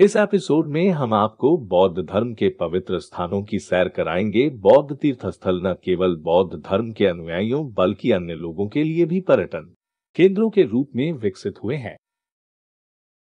इस एपिसोड में हम आपको बौद्ध धर्म के पवित्र स्थानों की सैर कराएंगे। बौद्ध तीर्थस्थल न केवल बौद्ध धर्म के अनुयायियों बल्कि अन्य लोगों के लिए भी पर्यटन केंद्रों के रूप में विकसित हुए हैं।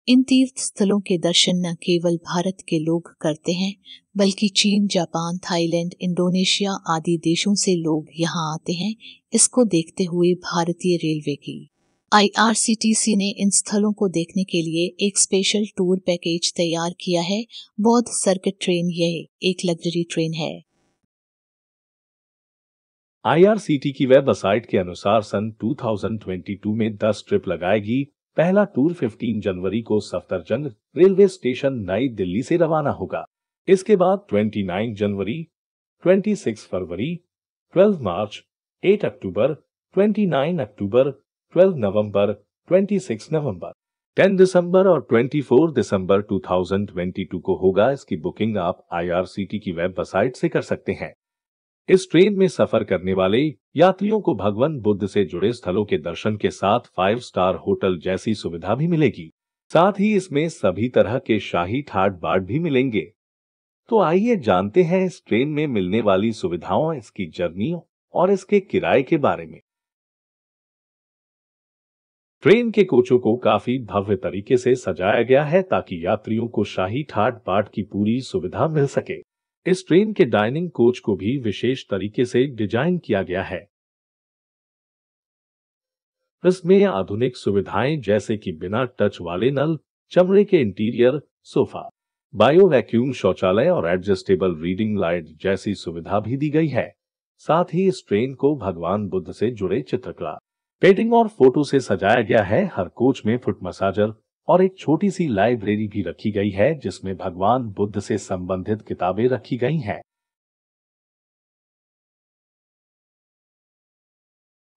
इन तीर्थ स्थलों के दर्शन न केवल भारत के लोग करते हैं, बल्कि चीन, जापान, थाईलैंड, इंडोनेशिया आदि देशों से लोग यहाँ आते हैं। इसको देखते हुए भारतीय रेलवे की IRCTC ने इन स्थलों को देखने के लिए एक स्पेशल टूर पैकेज तैयार किया है। बौद्ध सर्किट ट्रेन यह एक लग्जरी ट्रेन है। IRCT की वेबसाइट के अनुसार सन 2022 में 10 ट्रिप लगाएगी। पहला टूर 15 जनवरी को सफदरजंग रेलवे स्टेशन नई दिल्ली से रवाना होगा। इसके बाद 29 जनवरी, 26 फरवरी, 12 मार्च, 8 अक्टूबर, 29 अक्टूबर, 12 नवंबर, 26 नवंबर, 10 दिसंबर और 24 दिसंबर 2022 को होगा। इसकी बुकिंग आप IRCT की वेबसाइट से कर सकते हैं। इस ट्रेन में सफर करने वाले यात्रियों को भगवान बुद्ध से जुड़े स्थलों के दर्शन के साथ 5 स्टार होटल जैसी सुविधा भी मिलेगी। साथ ही इसमें सभी तरह के शाही ठाट बाट भी मिलेंगे। तो आइए जानते हैं इस ट्रेन में मिलने वाली सुविधाओं, इसकी जर्नी और इसके किराए के बारे में। ट्रेन के कोचों को काफी भव्य तरीके से सजाया गया है ताकि यात्रियों को शाही ठाट बाट की पूरी सुविधा मिल सके। इस ट्रेन के डाइनिंग कोच को भी विशेष तरीके से डिजाइन किया गया है। इसमें आधुनिक सुविधाएं जैसे कि बिना टच वाले नल, चमड़े के इंटीरियर, सोफा, बायो वैक्यूम शौचालय और एडजस्टेबल रीडिंग लाइट जैसी सुविधा भी दी गई है। साथ ही इस ट्रेन को भगवान बुद्ध से जुड़े चित्रकला, पेंटिंग और फोटो से सजाया गया है। हर कोच में फुट मसाजर और एक छोटी सी लाइब्रेरी भी रखी गई है जिसमें भगवान बुद्ध से संबंधित किताबें रखी गई हैं।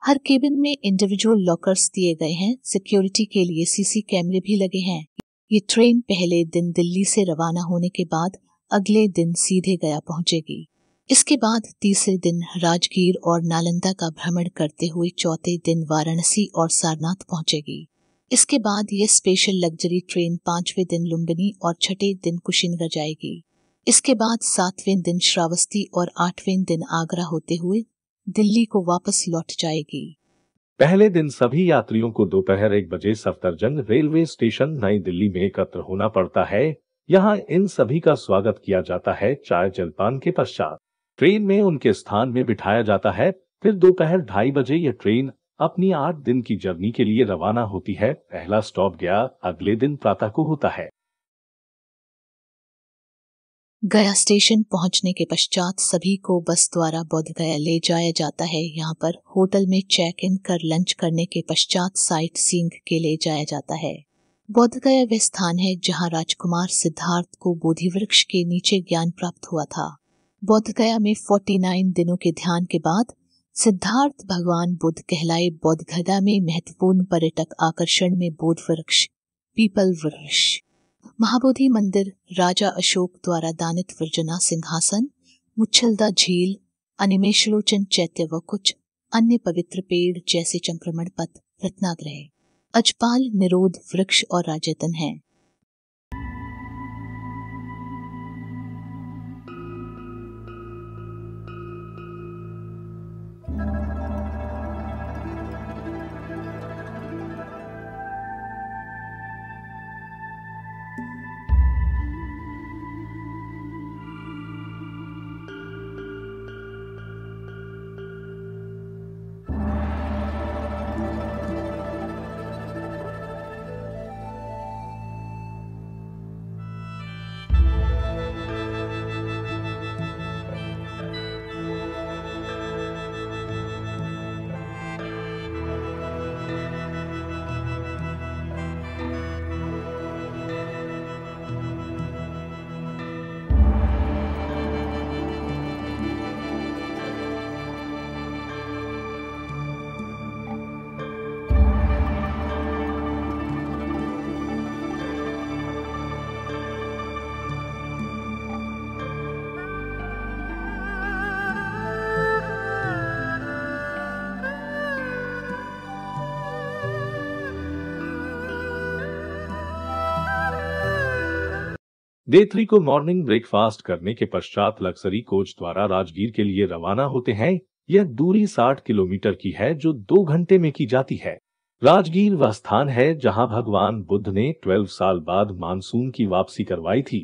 हर केबिन में इंडिविजुअल लॉकर्स दिए गए हैं। सिक्योरिटी के लिए CC कैमरे भी लगे हैं। ये ट्रेन पहले दिन दिल्ली से रवाना होने के बाद अगले दिन सीधे गया पहुंचेगी। इसके बाद तीसरे दिन राजगीर और नालंदा का भ्रमण करते हुए चौथे दिन वाराणसी और सारनाथ पहुंचेगी। इसके बाद ये स्पेशल लग्जरी ट्रेन 5वें दिन लुम्बिनी और छठे दिन कुशीनगर जाएगी। इसके बाद 7वें दिन श्रावस्ती और 8वें दिन आगरा होते हुए दिल्ली को वापस लौट जाएगी। पहले दिन सभी यात्रियों को दोपहर 1 बजे सफदरजंग रेलवे स्टेशन नई दिल्ली में एकत्र होना पड़ता है। यहाँ इन सभी का स्वागत किया जाता है। चाय जलपान के पश्चात ट्रेन में उनके स्थान में बिठाया जाता है। फिर दोपहर 2:30 बजे यह ट्रेन अपनी 8 दिन की जर्नी के लिए रवाना होती है। पहला स्टॉप गया अगले दिन प्रातः को होता है। गया स्टेशन पहुंचने के पश्चात सभी को बस द्वारा बोध गया ले जाया जाता है। यहाँ पर होटल में चेक इन कर लंच करने के पश्चात साइट सीइंग के लिए जाया जाता है। बोध गया वह स्थान है जहाँ राजकुमार सिद्धार्थ को बोधि वृक्ष के नीचे ज्ञान प्राप्त हुआ था। बोध गया में 49 दिनों के ध्यान के बाद सिद्धार्थ भगवान बुद्ध कहलाए। बोध गया में महत्वपूर्ण पर्यटक आकर्षण में बोध वृक्ष, पीपल वृक्ष, महाबोधि मंदिर, राजा अशोक द्वारा दानित विरजना सिंहासन, मुच्छलदा झील, अनिमेषलोचन चैत्य व कुछ अन्य पवित्र पेड़ जैसे चंक्रमण पथ, रत्नाग्रह, अजपाल, निरोध वृक्ष और राजतन हैं। डे 3 को मॉर्निंग ब्रेकफास्ट करने के पश्चात लग्जरी कोच द्वारा राजगीर के लिए रवाना होते हैं। यह दूरी 60 किलोमीटर की है जो 2 घंटे में की जाती है। राजगीर वह स्थान है जहां भगवान बुद्ध ने 12 साल बाद मानसून की वापसी करवाई थी।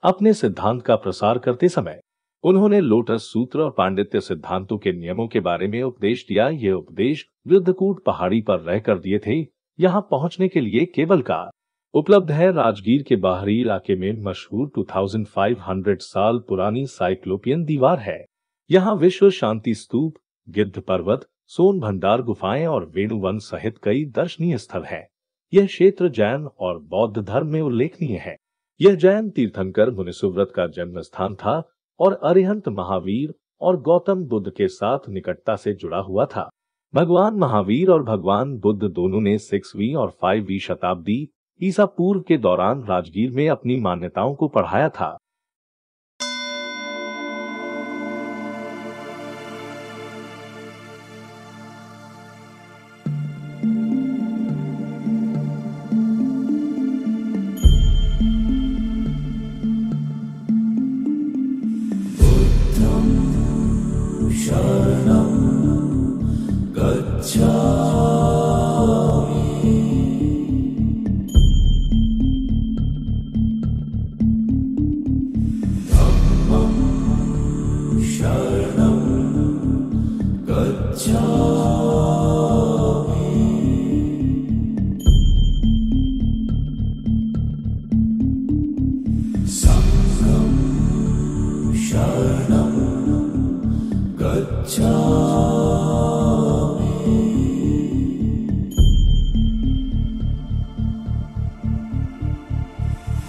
अपने सिद्धांत का प्रसार करते समय उन्होंने लोटस सूत्र और पांडित्य सिद्धांतों के नियमों के बारे में उपदेश दिया। ये उपदेश वृद्धकूट पहाड़ी पर रहकर दिए थे। यहां पहुंचने के लिए केबल कार उपलब्ध है। राजगीर के बाहरी इलाके में मशहूर 2500 साल पुरानी साइक्लोपियन दीवार है। यहाँ विश्व शांति स्तूप, गिद्ध पर्वत, सोन भंडार गुफाएं और वेणुवन सहित कई दर्शनीय स्थल हैं। यह क्षेत्र जैन और बौद्ध धर्म में उल्लेखनीय है। यह जैन तीर्थंकर मुनिसुव्रत का जन्म स्थान था और अरिहंत महावीर और गौतम बुद्ध के साथ निकटता से जुड़ा हुआ था। भगवान महावीर और भगवान बुद्ध दोनों ने 6वीं और 5वीं शताब्दी ईसा पूर्व के दौरान राजगीर में अपनी मान्यताओं को पढ़ाया था। शरणं गच्छामि धम्मं शरणं गच्छामि संघं शरणं गच्छामि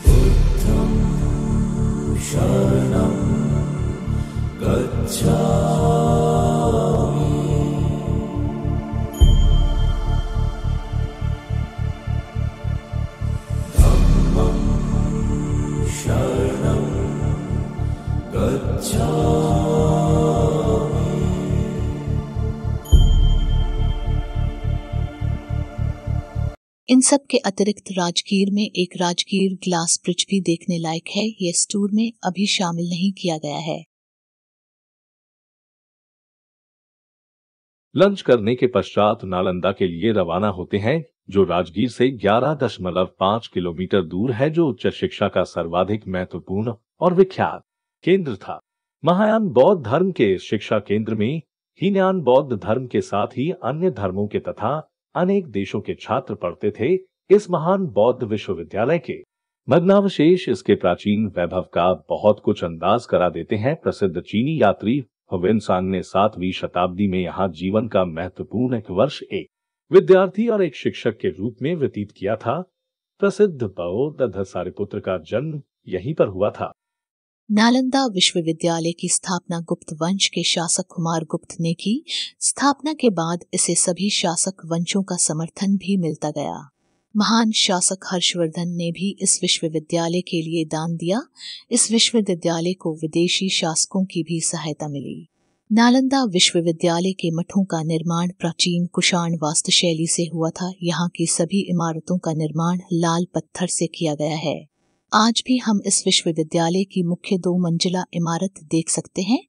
बुद्धं शरणं गच्छामि। धम्मं शरणं गच्छामि। इन सब के अतिरिक्त राजगीर में एक राजगीर ग्लास ब्रिज भी देखने लायक है। ये इस टूर में अभी शामिल नहीं किया गया है। लंच करने के पश्चात नालंदा के लिए रवाना होते हैं, जो राजगीर से 11.5 किलोमीटर दूर है, जो उच्च शिक्षा का सर्वाधिक महत्वपूर्ण और विख्यात केंद्र था। महायान बौद्ध धर्म के शिक्षा केंद्र में हीनयान बौद्ध धर्म के साथ ही अन्य धर्मों के तथा अनेक देशों के छात्र पढ़ते थे। इस महान बौद्ध विश्वविद्यालय के भग्नावशेष इसके प्राचीन वैभव का बहुत कुछ अंदाज करा देते हैं। प्रसिद्ध चीनी यात्री हुवेनसांग ने 7वीं शताब्दी में यहाँ जीवन का महत्वपूर्ण एक वर्ष एक विद्यार्थी और एक शिक्षक के रूप में व्यतीत किया था। प्रसिद्ध बौद्ध सारिपुत्र का जन्म यहीं पर हुआ था। नालंदा विश्वविद्यालय की स्थापना गुप्त वंश के शासक कुमार गुप्त ने की। स्थापना के बाद इसे सभी शासक वंशों का समर्थन भी मिलता गया। महान शासक हर्षवर्धन ने भी इस विश्वविद्यालय के लिए दान दिया। इस विश्वविद्यालय को विदेशी शासकों की भी सहायता मिली। नालंदा विश्वविद्यालय के मठों का निर्माण प्राचीन कुषाण वास्तुशैली से हुआ था। यहाँ की सभी इमारतों का निर्माण लाल पत्थर से किया गया है। आज भी हम इस विश्वविद्यालय की मुख्य 2 मंजिला इमारत देख सकते हैं।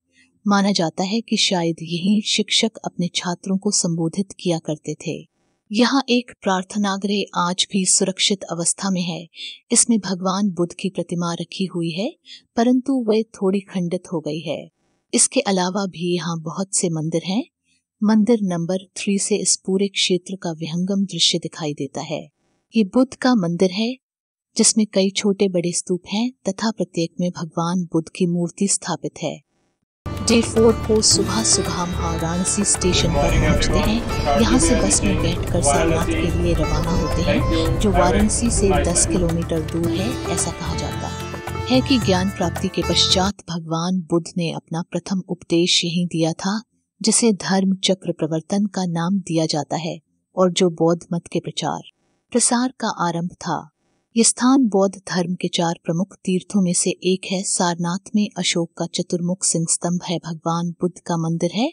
माना जाता है कि शायद यहीं शिक्षक अपने छात्रों को संबोधित किया करते थे। यहाँ एक प्रार्थनागृह आज भी सुरक्षित अवस्था में है। इसमें भगवान बुद्ध की प्रतिमा रखी हुई है, परंतु वह थोड़ी खंडित हो गई है। इसके अलावा भी यहाँ बहुत से मंदिर हैं। मंदिर नंबर 3 से इस पूरे क्षेत्र का विहंगम दृश्य दिखाई देता है। ये बुद्ध का मंदिर है, जिसमें कई छोटे बड़े स्तूप हैं तथा प्रत्येक में भगवान बुद्ध की मूर्ति स्थापित है। डे 4 को सुबह सुबह हम वाराणसी स्टेशन पर पहुंचते हैं। यहाँ से बस में बैठकर सारनाथ के लिए रवाना होते हैं, जो वाराणसी से 10 किलोमीटर दूर है। ऐसा कहा जाता है कि ज्ञान प्राप्ति के पश्चात भगवान बुद्ध ने अपना प्रथम उपदेश यहीं दिया था, जिसे धर्म चक्र प्रवर्तन का नाम दिया जाता है और जो बौद्ध मत के प्रसार का आरंभ था। ये स्थान बौद्ध धर्म के 4 प्रमुख तीर्थों में से एक है। सारनाथ में अशोक का चतुर्मुख सिंह स्तंभ है, भगवान बुद्ध का मंदिर है,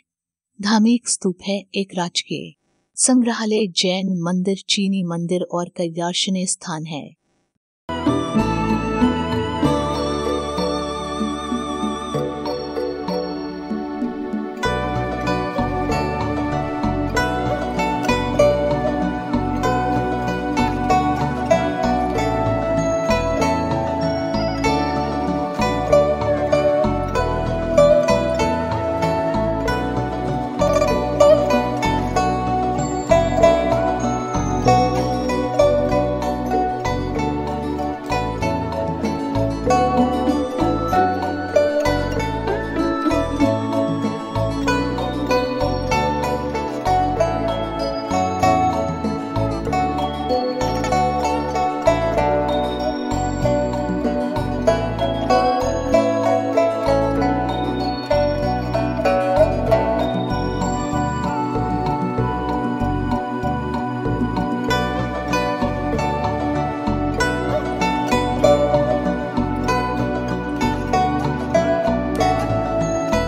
धार्मिक स्तूप है, एक राजकीय संग्रहालय, जैन मंदिर, चीनी मंदिर और कई दर्शनीय स्थान है।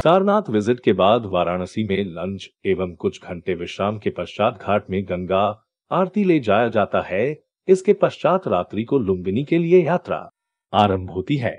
सारनाथ विजिट के बाद वाराणसी में लंच एवं कुछ घंटे विश्राम के पश्चात घाट में गंगा आरती ले जाया जाता है। इसके पश्चात रात्रि को लुम्बिनी के लिए यात्रा आरंभ होती है।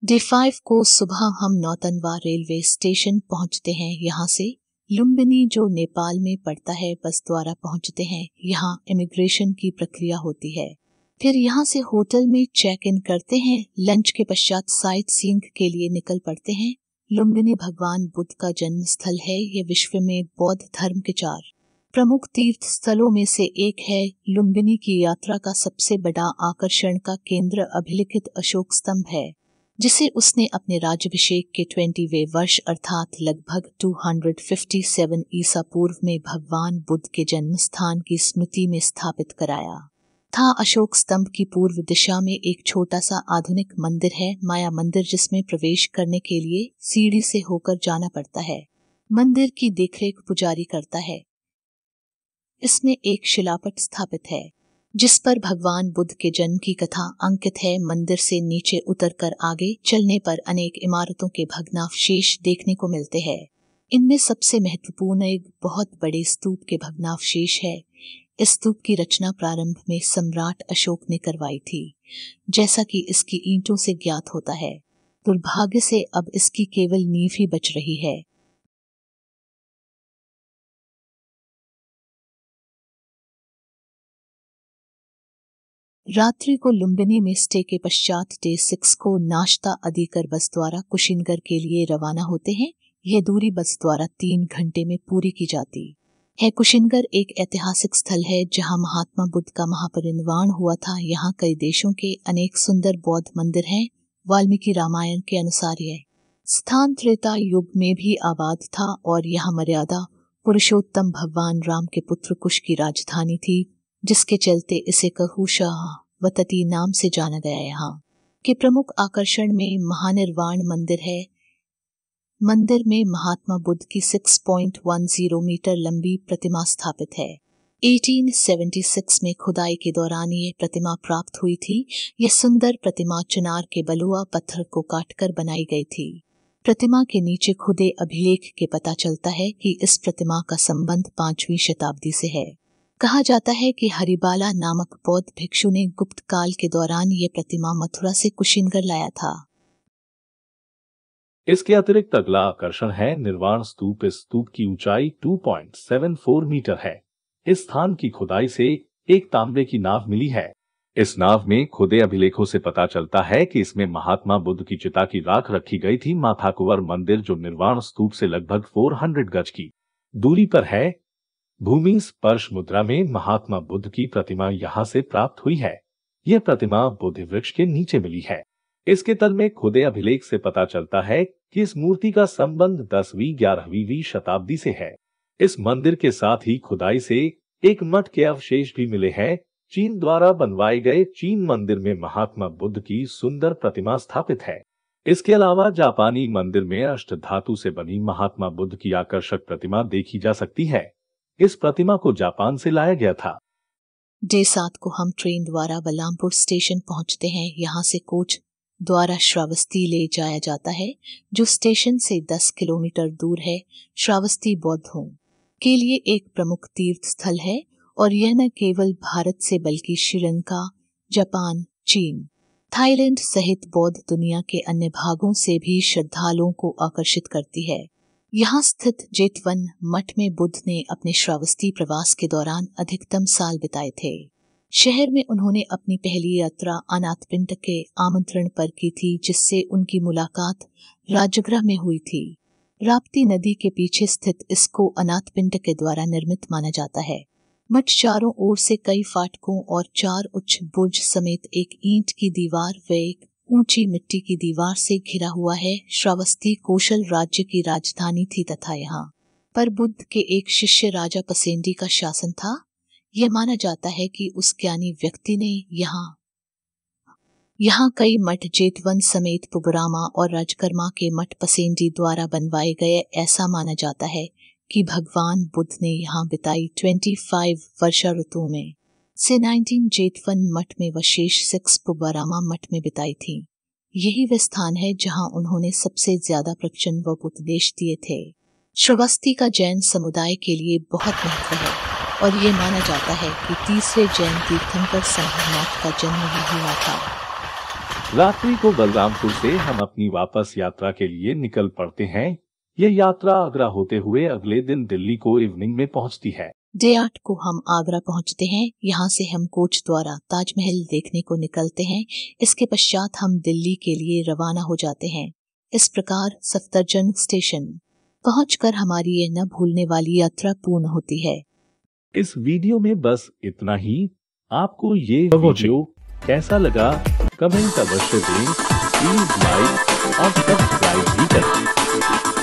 डे 5 को सुबह हम नौतनवा रेलवे स्टेशन पहुंचते हैं। यहाँ से लुम्बिनी जो नेपाल में पड़ता है बस द्वारा पहुंचते हैं। यहाँ इमिग्रेशन की प्रक्रिया होती है। फिर यहाँ से होटल में चेक इन करते हैं। लंच के पश्चात साइट सीइंग के लिए निकल पड़ते हैं। लुम्बिनी भगवान बुद्ध का जन्म स्थल है। यह विश्व में बौद्ध धर्म के 4 प्रमुख तीर्थ स्थलों में से एक है। लुम्बिनी की यात्रा का सबसे बड़ा आकर्षण का केंद्र अभिलिखित अशोक स्तंभ है, जिसे उसने अपने राज्याभिषेक के 20वें वर्ष अर्थात लगभग 257 ईसा पूर्व में भगवान बुद्ध के जन्म स्थान की स्मृति में स्थापित कराया था। अशोक स्तंभ की पूर्व दिशा में एक छोटा सा आधुनिक मंदिर है, माया मंदिर, जिसमें प्रवेश करने के लिए सीढ़ी से होकर जाना पड़ता है। मंदिर की देखरेख पुजारी करता है। इसमें एक शिलापट स्थापित है जिस पर भगवान बुद्ध के जन्म की कथा अंकित है। मंदिर से नीचे उतरकर आगे चलने पर अनेक इमारतों के भग्नावशेष देखने को मिलते हैं। इनमें सबसे महत्वपूर्ण एक बहुत बड़े स्तूप के भग्नावशेष है। इस स्तूप की रचना प्रारंभ में सम्राट अशोक ने करवाई थी, जैसा कि इसकी ईंटों से ज्ञात होता है। दुर्भाग्य से अब इसकी केवल नींव ही बच रही है। रात्रि को लुम्बिनी में स्टे के पश्चात डे 6 को नाश्ता आदि कर बस द्वारा कुशीनगर के लिए रवाना होते हैं। यह दूरी बस द्वारा 3 घंटे में पूरी की जाती है। कुशीनगर एक ऐतिहासिक स्थल है जहां महात्मा बुद्ध का महापरिनिर्वाण हुआ था। यहाँ कई देशों के अनेक सुंदर बौद्ध मंदिर हैं। वाल्मीकि रामायण के अनुसार यह स्थान त्रेता युग में भी आबाद था और यहाँ मर्यादा पुरुषोत्तम भगवान राम के पुत्र कुश की राजधानी थी, जिसके चलते इसे कहूशावतती नाम से जाना गया। यहाँ के प्रमुख आकर्षण में महानिर्वाण मंदिर है। मंदिर में महात्मा बुद्ध की 6.10 मीटर लंबी प्रतिमा स्थापित है। 1876 में खुदाई के दौरान ये प्रतिमा प्राप्त हुई थी। यह सुंदर प्रतिमा चिनार के बलुआ पत्थर को काटकर बनाई गई थी। प्रतिमा के नीचे खुदे अभिलेख के पता चलता है कि इस प्रतिमा का संबंध 5वीं शताब्दी से है। कहा जाता है कि हरिबाला नामक बौद्ध भिक्षु ने गुप्त काल के दौरान ये प्रतिमा मथुरा से कुशीनगर लाया था। इसके अतिरिक्त अगला आकर्षण है निर्वाण स्तूप। इस स्तूप की ऊंचाई 2.74 मीटर है। इस स्थान की खुदाई से एक तांबे की नाव मिली है। इस नाव में खुदे अभिलेखों से पता चलता है कि इसमें महात्मा बुद्ध की चिता की राख रखी गई थी। माथाकुवर मंदिर जो निर्वाण स्तूप से लगभग 400 गज की दूरी पर है। भूमि स्पर्श मुद्रा में महात्मा बुद्ध की प्रतिमा यहाँ से प्राप्त हुई है। यह प्रतिमा बोधि वृक्ष के नीचे मिली है। इसके तल में खुदे अभिलेख से पता चलता है कि इस मूर्ति का संबंध 10वीं-11वीं शताब्दी से है। इस मंदिर के साथ ही खुदाई से एक मठ के अवशेष भी मिले हैं। चीन द्वारा बनवाए गए चीन मंदिर में महात्मा बुद्ध की सुंदर प्रतिमा स्थापित है। इसके अलावा जापानी मंदिर में अष्टधातु से बनी महात्मा बुद्ध की आकर्षक प्रतिमा देखी जा सकती है। इस प्रतिमा को जापान से लाया गया था। डे 7 को हम ट्रेन द्वारा बलरामपुर स्टेशन पहुंचते हैं। यहाँ से कोच द्वारा श्रावस्ती ले जाया जाता है, जो स्टेशन से 10 किलोमीटर दूर है। श्रावस्ती बौद्धों के लिए एक प्रमुख तीर्थ स्थल है और यह न केवल भारत से बल्कि श्रीलंका, जापान, चीन, थाईलैंड सहित बौद्ध दुनिया के अन्य भागों से भी श्रद्धालुओं को आकर्षित करती है। यहाँ स्थित जेतवन मठ में बुद्ध ने अपने श्रावस्ती प्रवास के दौरान अधिकतम साल बिताए थे। शहर में उन्होंने अपनी पहली यात्रा अनाथपिंड के आमंत्रण पर की थी, जिससे उनकी मुलाकात राजगृह में हुई थी। राप्ती नदी के पीछे स्थित इसको अनाथपिंड के द्वारा निर्मित माना जाता है। मठ चारों ओर से कई फाटकों और 4 उच्च बुर्ज समेत एक ईंट की दीवार व एक ऊंची मिट्टी की दीवार से घिरा हुआ है। श्रावस्ती कौशल राज्य की राजधानी थी तथा यहाँ पर बुद्ध के एक शिष्य राजा पसेंडी का शासन था। यह माना जाता है कि उस ज्ञानी व्यक्ति ने यहाँ कई मठ जेतवन समेत पुबरामा और राजकर्मा के मठ पसेंडी द्वारा बनवाए गए। ऐसा माना जाता है कि भगवान बुद्ध ने यहाँ बिताई 25 वर्षा ऋतुओं में से 19 जेतवन मठ में व शेष 6 पुबरामा मठ में बिताई थी। यही वह स्थान है जहां उन्होंने सबसे ज्यादा प्रवचन व उपदेश दिए थे। श्रावस्ती का जैन समुदाय के लिए बहुत महत्व है और ये माना जाता है कि तीसरे जैन तीर्थंकर संघनाथ का जन्म यही हुआ था। रात्रि को बलरामपुर से हम अपनी वापस यात्रा के लिए निकल पड़ते हैं। यह यात्रा आगरा होते हुए अगले दिन दिल्ली को इवनिंग में पहुंचती है। डे 8 को हम आगरा पहुंचते हैं। यहाँ से हम कोच द्वारा ताजमहल देखने को निकलते हैं। इसके पश्चात हम दिल्ली के लिए रवाना हो जाते हैं। इस प्रकार सफदरजंग स्टेशन पहुंचकर हमारी ये न भूलने वाली यात्रा पूर्ण होती है। इस वीडियो में बस इतना ही। आपको ये वीडियो कैसा लगा कमेंट अवश्य दें। प्लीज लाइक और सब्सक्राइब भी करें।